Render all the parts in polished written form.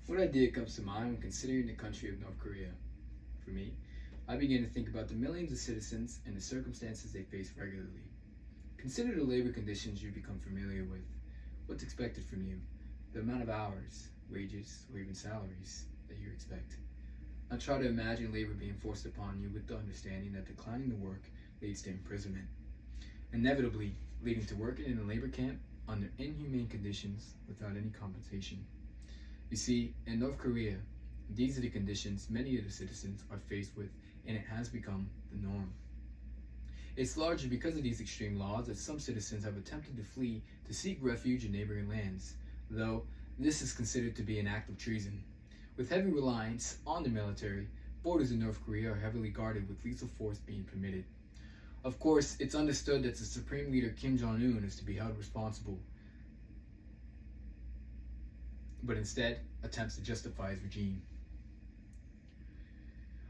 What idea comes to mind when considering the country of North Korea? For me, I begin to think about the millions of citizens and the circumstances they face regularly. Consider the labor conditions you become familiar with, what's expected from you, the amount of hours, wages, or even salaries that you expect. Now try to imagine labor being forced upon you with the understanding that declining the work leads to imprisonment, inevitably leading to working in a labor camp under inhumane conditions without any compensation. You see, in North Korea, these are the conditions many of the citizens are faced with, and it has become the norm. It's largely because of these extreme laws that some citizens have attempted to flee to seek refuge in neighboring lands, though this is considered to be an act of treason. With heavy reliance on the military, borders in North Korea are heavily guarded with lethal force being permitted. Of course, it's understood that the Supreme Leader Kim Jong-un is to be held responsible, but instead attempts to justify his regime.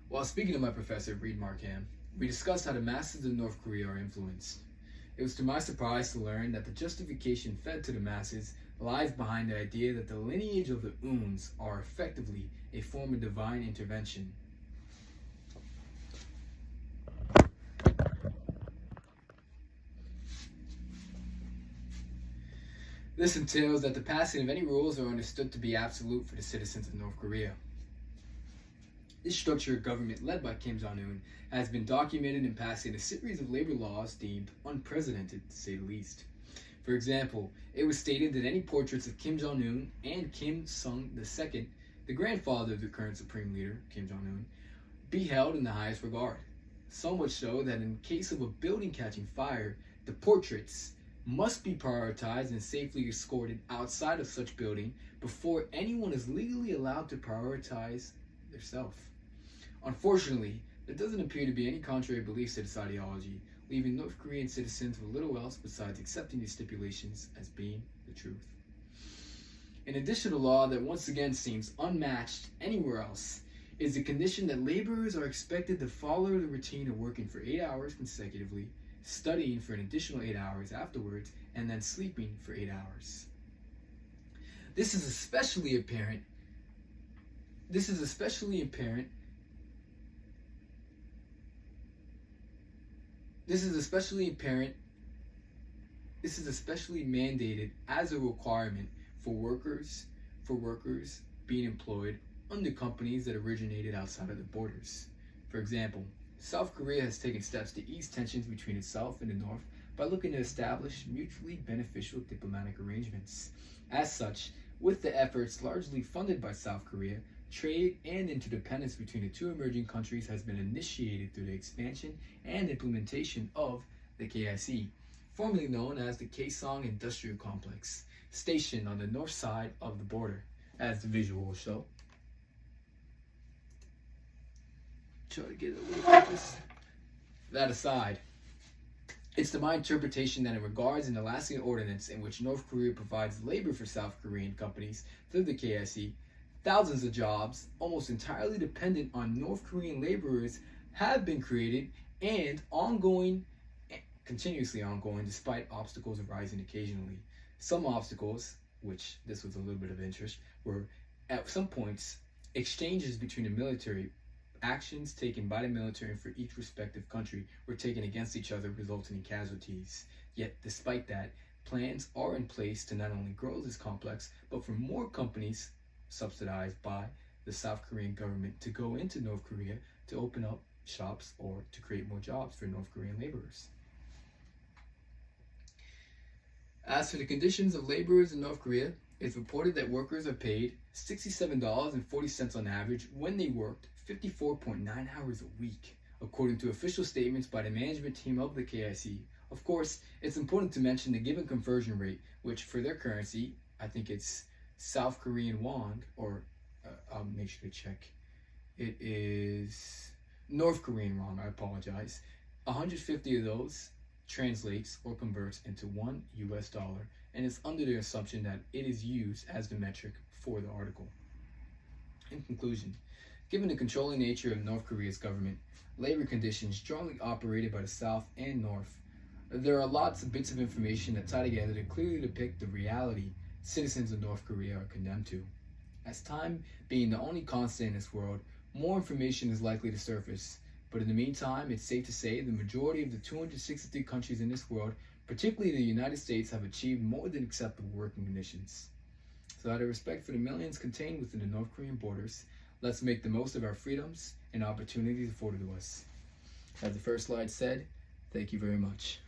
While speaking to my professor, Reed Markham, we discussed how the masses of North Korea are influenced. It was to my surprise to learn that the justification fed to the masses lies behind the idea that the lineage of the Uns are effectively a form of divine intervention. This entails that the passing of any rules are understood to be absolute for the citizens of North Korea. This structure of government led by Kim Jong-un has been documented in passing a series of labor laws deemed unprecedented, to say the least. For example, it was stated that any portraits of Kim Jong-un and Kim Sung II, the grandfather of the current Supreme Leader, Kim Jong-un, be held in the highest regard. So much so that in case of a building catching fire, the portraits must be prioritized and safely escorted outside of such building before anyone is legally allowed to prioritize theirself. Unfortunately, there doesn't appear to be any contrary beliefs to this ideology, leaving North Korean citizens with little else besides accepting these stipulations as being the truth. An additional law that once again seems unmatched anywhere else is the condition that laborers are expected to follow the routine of working for 8 hours consecutively, studying for an additional 8 hours afterwards, and then sleeping for 8 hours. This is especially apparent mandated as a requirement for workers being employed under companies that originated outside of the borders. For example, South Korea has taken steps to ease tensions between itself and the North by looking to establish mutually beneficial diplomatic arrangements. As such, with the efforts largely funded by South Korea, trade and interdependence between the two emerging countries has been initiated through the expansion and implementation of the KIC, formerly known as the Kaesong Industrial Complex, stationed on the north side of the border, as the visual will show. Try to get a little focus. That aside, it's to my interpretation that in regards an Alaskan ordinance in which North Korea provides labor for South Korean companies through the KIC, thousands of jobs, almost entirely dependent on North Korean laborers, have been created and continuously ongoing despite obstacles arising occasionally. Some obstacles, which this was a little bit of interest, were at some points exchanges between the military. Actions taken by the military for each respective country were taken against each other, resulting in casualties. Yet, despite that, plans are in place to not only grow this complex, but for more companies subsidized by the South Korean government to go into North Korea to open up shops or to create more jobs for North Korean laborers. As for the conditions of laborers in North Korea, it's reported that workers are paid $67.40 on average when they worked 54.9 hours a week, according to official statements by the management team of the KIC. Of course, it's important to mention the given conversion rate, which for their currency, I think it's South Korean won, or I'll make sure to check. It is North Korean won, I apologize. 150 of those translates or converts into $1 US, and it's under the assumption that it is used as the metric for the article. In conclusion, given the controlling nature of North Korea's government, labor conditions jointly operated by the South and North, there are lots of bits of information that tie together to clearly depict the reality citizens of North Korea are condemned to. As time being the only constant in this world, more information is likely to surface. But in the meantime, it's safe to say the majority of the 263 countries in this world, particularly the United States, have achieved more than acceptable working conditions. So out of respect for the millions contained within the North Korean borders, let's make the most of our freedoms and opportunities afforded to us. As the first slide said, thank you very much.